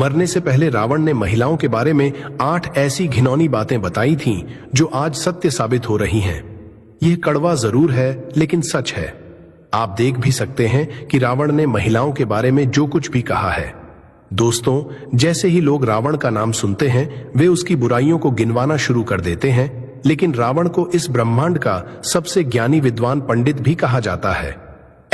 मरने से पहले रावण ने महिलाओं के बारे में 8 ऐसी घिनौनी बातें बताई थीं जो आज सत्य साबित हो रही हैं। यह कड़वा जरूर है लेकिन सच है। आप देख भी सकते हैं कि रावण ने महिलाओं के बारे में जो कुछ भी कहा है। दोस्तों, जैसे ही लोग रावण का नाम सुनते हैं वे उसकी बुराइयों को गिनवाना शुरू कर देते हैं, लेकिन रावण को इस ब्रह्मांड का सबसे ज्ञानी विद्वान पंडित भी कहा जाता है।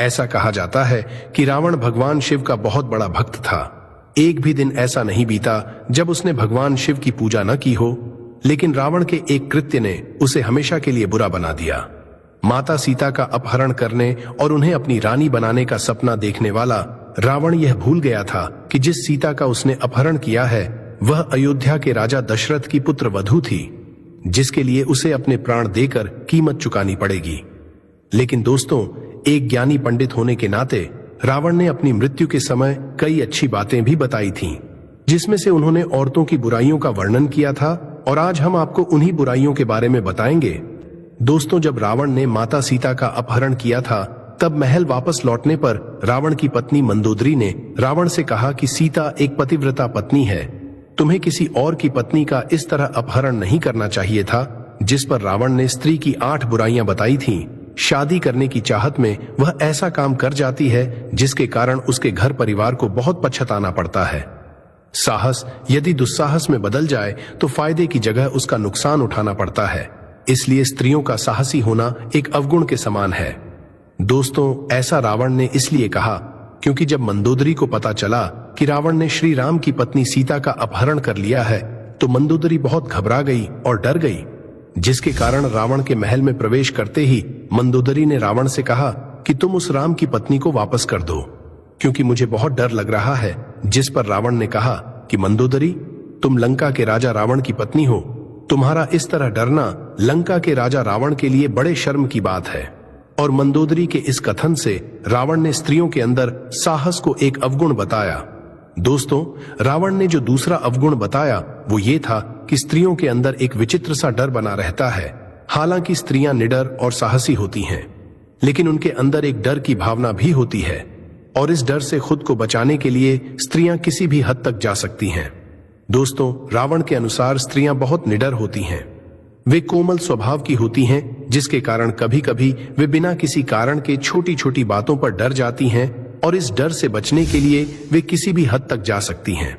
ऐसा कहा जाता है कि रावण भगवान शिव का बहुत बड़ा भक्त था। एक भी दिन ऐसा नहीं बीता जब उसने भगवान शिव की पूजा न की हो, लेकिन रावण के एक कृत्य ने उसे हमेशा के लिए बुरा बना दिया। माता सीता का अपहरण करने और उन्हें अपनी रानी बनाने का सपना देखने वाला रावण यह भूल गया था कि जिस सीता का उसने अपहरण किया है वह अयोध्या के राजा दशरथ की पुत्र वधू थी, जिसके लिए उसे अपने प्राण देकर कीमत चुकानी पड़ेगी। लेकिन दोस्तों, एक ज्ञानी पंडित होने के नाते रावण ने अपनी मृत्यु के समय कई अच्छी बातें भी बताई थीं, जिसमें से उन्होंने औरतों की बुराइयों का वर्णन किया था, और आज हम आपको उन्हीं बुराइयों के बारे में बताएंगे। दोस्तों, जब रावण ने माता सीता का अपहरण किया था तब महल वापस लौटने पर रावण की पत्नी मंदोदरी ने रावण से कहा कि सीता एक पतिव्रता पत्नी है, तुम्हें किसी और की पत्नी का इस तरह अपहरण नहीं करना चाहिए था। जिस पर रावण ने स्त्री की 8 बुराइयां बताई थीं। शादी करने की चाहत में वह ऐसा काम कर जाती है जिसके कारण उसके घर परिवार को बहुत पछताना पड़ता है। साहस यदि दुस्साहस में बदल जाए तो फायदे की जगह उसका नुकसान उठाना पड़ता है। इसलिए स्त्रियों का साहसी होना एक अवगुण के समान है। दोस्तों, ऐसा रावण ने इसलिए कहा क्योंकि जब मंदोदरी को पता चला कि रावण ने श्री राम की पत्नी सीता का अपहरण कर लिया है तो मंदोदरी बहुत घबरा गई और डर गई, जिसके कारण रावण के महल में प्रवेश करते ही मंदोदरी ने रावण से कहा कि तुम उस राम की पत्नी को वापस कर दो, क्योंकि मुझे बहुत डर लग रहा है। जिस पर रावण ने कहा कि मंदोदरी, तुम लंका के राजा रावण की पत्नी हो, तुम्हारा इस तरह डरना लंका के राजा रावण के लिए बड़े शर्म की बात है। और मंदोदरी के इस कथन से रावण ने स्त्रियों के अंदर साहस को एक अवगुण बताया। दोस्तों, रावण ने जो दूसरा अवगुण बताया वो ये था कि स्त्रियों के अंदर एक विचित्र सा डर बना रहता है। हालांकि स्त्रियां निडर और साहसी होती हैं, लेकिन उनके अंदर एक डर की भावना भी होती है, और इस डर से खुद को बचाने के लिए स्त्रियां किसी भी हद तक जा सकती हैं। दोस्तों, रावण के अनुसार स्त्रियां बहुत निडर होती हैं। वे कोमल स्वभाव की होती हैं, जिसके कारण कभी कभी वे बिना किसी कारण के छोटी छोटी बातों पर डर जाती हैं, और इस डर से बचने के लिए वे किसी भी हद तक जा सकती हैं।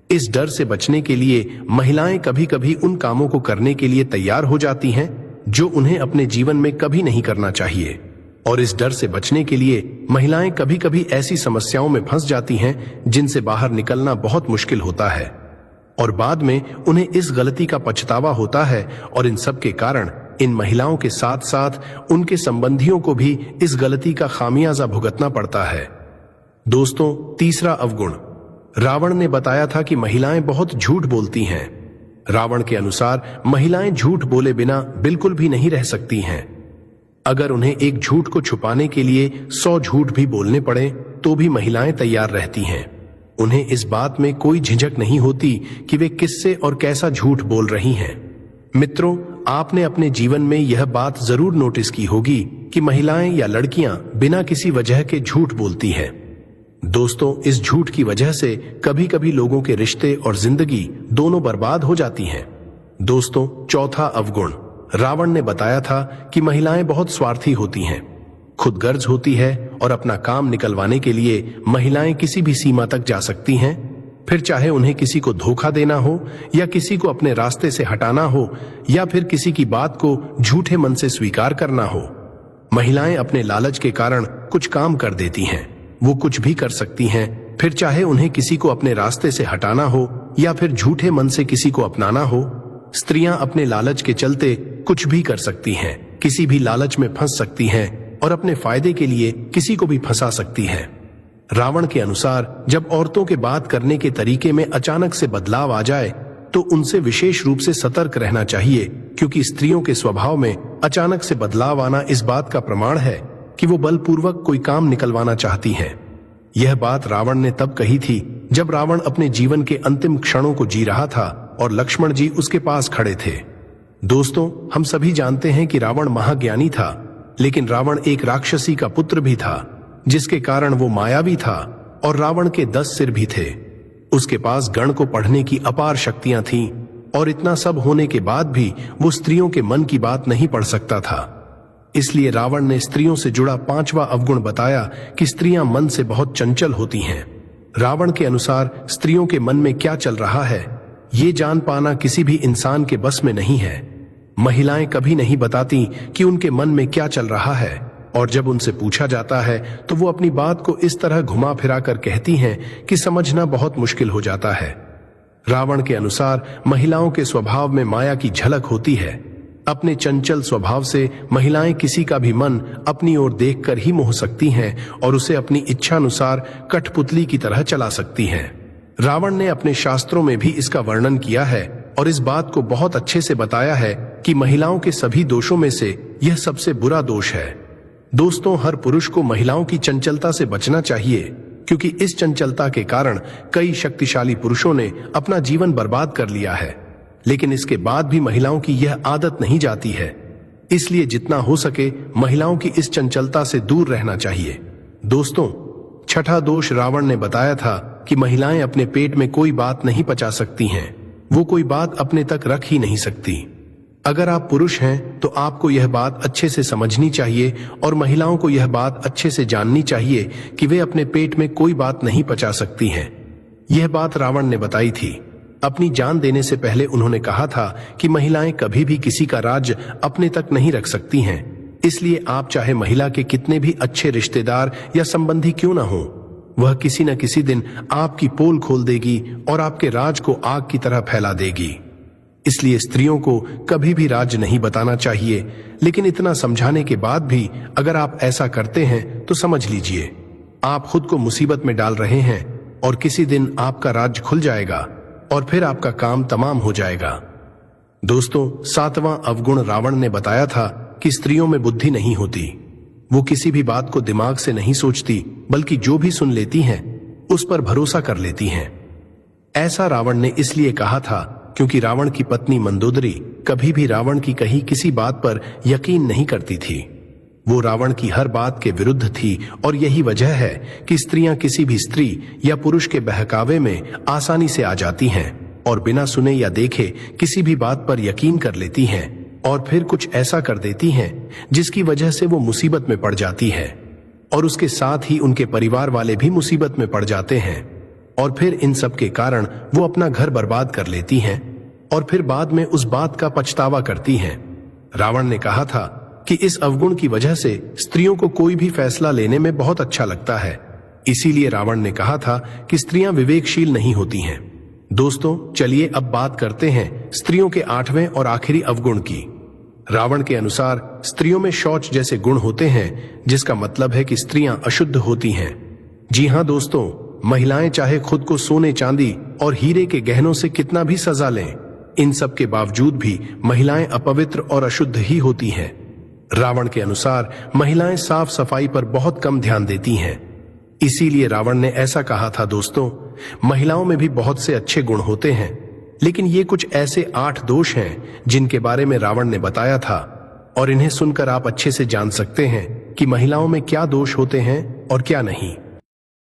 इस डर से बचने के लिए महिलाएं कभी कभी उन कामों को करने के लिए तैयार हो जाती हैं जो उन्हें अपने जीवन में कभी नहीं करना चाहिए। और इस डर से बचने के लिए महिलाएं कभी कभी ऐसी समस्याओं में फंस जाती हैं जिनसे बाहर निकलना बहुत मुश्किल होता है, और बाद में उन्हें इस गलती का पछतावा होता है। और इन सब के कारण इन महिलाओं के साथ साथ उनके संबंधियों को भी इस गलती का खामियाजा भुगतना पड़ता है। दोस्तों, तीसरा अवगुण, रावण ने बताया था कि महिलाएं बहुत झूठ बोलती हैं। रावण के अनुसार महिलाएं झूठ बोले बिना बिल्कुल भी नहीं रह सकती हैं। अगर उन्हें एक झूठ को छुपाने के लिए 100 झूठ भी बोलने पड़े तो भी महिलाएं तैयार रहती हैं। उन्हें इस बात में कोई झिझक नहीं होती कि वे किससे और कैसा झूठ बोल रही हैं। मित्रों, आपने अपने जीवन में यह बात जरूर नोटिस की होगी कि महिलाएं या लड़कियां बिना किसी वजह के झूठ बोलती हैं। दोस्तों, इस झूठ की वजह से कभी कभी लोगों के रिश्ते और जिंदगी दोनों बर्बाद हो जाती हैं। दोस्तों, चौथा अवगुण, रावण ने बताया था कि महिलाएं बहुत स्वार्थी होती हैं, खुदगर्ज होती है, और अपना काम निकलवाने के लिए महिलाएं किसी भी सीमा तक जा सकती हैं। फिर चाहे उन्हें किसी को धोखा देना हो, या किसी को अपने रास्ते से हटाना हो, या फिर किसी की बात को झूठे मन से स्वीकार करना हो। महिलाएं अपने लालच के कारण कुछ काम कर देती हैं। वो कुछ भी कर सकती हैं, फिर चाहे उन्हें किसी को अपने रास्ते से हटाना हो या फिर झूठे मन से किसी को अपनाना हो। स्त्रियां अपने लालच के चलते कुछ भी कर सकती हैं, किसी भी लालच में फंस सकती हैं और अपने फायदे के लिए किसी को भी फंसा सकती हैं। रावण के अनुसार जब औरतों के बात करने के तरीके में अचानक से बदलाव आ जाए तो उनसे विशेष रूप से सतर्क रहना चाहिए, क्योंकि स्त्रियों के स्वभाव में अचानक से बदलाव आना इस बात का प्रमाण है कि वो बलपूर्वक कोई काम निकलवाना चाहती हैं। यह बात रावण ने तब कही थी जब रावण अपने जीवन के अंतिम क्षणों को जी रहा था और लक्ष्मण जी उसके पास खड़े थे। दोस्तों, हम सभी जानते हैं कि रावण महाज्ञानी था, लेकिन रावण एक राक्षसी का पुत्र भी था, जिसके कारण वो मायावी था और रावण के 10 सिर भी थे। उसके पास गण को पढ़ने की अपार शक्तियां थीं और इतना सब होने के बाद भी वो स्त्रियों के मन की बात नहीं पढ़ सकता था। इसलिए रावण ने स्त्रियों से जुड़ा 5वां अवगुण बताया कि स्त्रियां मन से बहुत चंचल होती हैं। रावण के अनुसार स्त्रियों के मन में क्या चल रहा है ये जान पाना किसी भी इंसान के बस में नहीं है। महिलाएं कभी नहीं बताती कि उनके मन में क्या चल रहा है, और जब उनसे पूछा जाता है तो वो अपनी बात को इस तरह घुमा फिरा कर कहती हैं कि समझना बहुत मुश्किल हो जाता है। रावण के अनुसार महिलाओं के स्वभाव में माया की झलक होती है। अपने चंचल स्वभाव से महिलाएं किसी का भी मन अपनी ओर देखकर ही मोह सकती हैं और उसे अपनी इच्छानुसार कठपुतली की तरह चला सकती हैं। रावण ने अपने शास्त्रों में भी इसका वर्णन किया है और इस बात को बहुत अच्छे से बताया है कि महिलाओं के सभी दोषों में से यह सबसे बुरा दोष है। दोस्तों, हर पुरुष को महिलाओं की चंचलता से बचना चाहिए, क्योंकि इस चंचलता के कारण कई शक्तिशाली पुरुषों ने अपना जीवन बर्बाद कर लिया है, लेकिन इसके बाद भी महिलाओं की यह आदत नहीं जाती है। इसलिए जितना हो सके महिलाओं की इस चंचलता से दूर रहना चाहिए। दोस्तों, 6ठा दोष रावण ने बताया था कि महिलाएं अपने पेट में कोई बात नहीं पचा सकती हैं, वो कोई बात अपने तक रख ही नहीं सकती। अगर आप पुरुष हैं तो आपको यह बात अच्छे से समझनी चाहिए और महिलाओं को यह बात अच्छे से जाननी चाहिए कि वे अपने पेट में कोई बात नहीं पचा सकती हैं। यह बात रावण ने बताई थी। अपनी जान देने से पहले उन्होंने कहा था कि महिलाएं कभी भी किसी का राज अपने तक नहीं रख सकती हैं। इसलिए आप चाहे महिला के कितने भी अच्छे रिश्तेदार या संबंधी क्यों ना हो, वह किसी न किसी दिन आपकी पोल खोल देगी और आपके राज को आग की तरह फैला देगी। इसलिए स्त्रियों को कभी भी राज नहीं बताना चाहिए, लेकिन इतना समझाने के बाद भी अगर आप ऐसा करते हैं तो समझ लीजिए आप खुद को मुसीबत में डाल रहे हैं और किसी दिन आपका राज खुल जाएगा और फिर आपका काम तमाम हो जाएगा। दोस्तों, 7वां अवगुण रावण ने बताया था कि स्त्रियों में बुद्धि नहीं होती। वो किसी भी बात को दिमाग से नहीं सोचती, बल्कि जो भी सुन लेती हैं उस पर भरोसा कर लेती हैं। ऐसा रावण ने इसलिए कहा था क्योंकि रावण की पत्नी मंदोदरी कभी भी रावण की कही किसी बात पर यकीन नहीं करती थी। वो रावण की हर बात के विरुद्ध थी और यही वजह है कि स्त्रियां किसी भी स्त्री या पुरुष के बहकावे में आसानी से आ जाती हैं और बिना सुने या देखे किसी भी बात पर यकीन कर लेती हैं और फिर कुछ ऐसा कर देती हैं जिसकी वजह से वो मुसीबत में पड़ जाती है और उसके साथ ही उनके परिवार वाले भी मुसीबत में पड़ जाते हैं और फिर इन सब के कारण वो अपना घर बर्बाद कर लेती हैं और फिर बाद में उस बात का पछतावा करती हैं। रावण ने कहा था कि इस अवगुण की वजह से स्त्रियों को कोई भी फैसला लेने में बहुत अच्छा लगता है। इसीलिए रावण ने कहा था कि स्त्रियां विवेकशील नहीं होती हैं। दोस्तों, चलिए अब बात करते हैं स्त्रियों के 8वें और आखिरी अवगुण की। रावण के अनुसार स्त्रियों में शौच जैसे गुण होते हैं, जिसका मतलब है कि स्त्रियां अशुद्ध होती हैं। जी हाँ दोस्तों, महिलाएं चाहे खुद को सोने चांदी और हीरे के गहनों से कितना भी सजा लें, इन सब के बावजूद भी महिलाएं अपवित्र और अशुद्ध ही होती हैं। रावण के अनुसार महिलाएं साफ सफाई पर बहुत कम ध्यान देती हैं। इसीलिए रावण ने ऐसा कहा था। दोस्तों, महिलाओं में भी बहुत से अच्छे गुण होते हैं, लेकिन ये कुछ ऐसे 8 दोष हैं जिनके बारे में रावण ने बताया था और इन्हें सुनकर आप अच्छे से जान सकते हैं कि महिलाओं में क्या दोष होते हैं और क्या नहीं।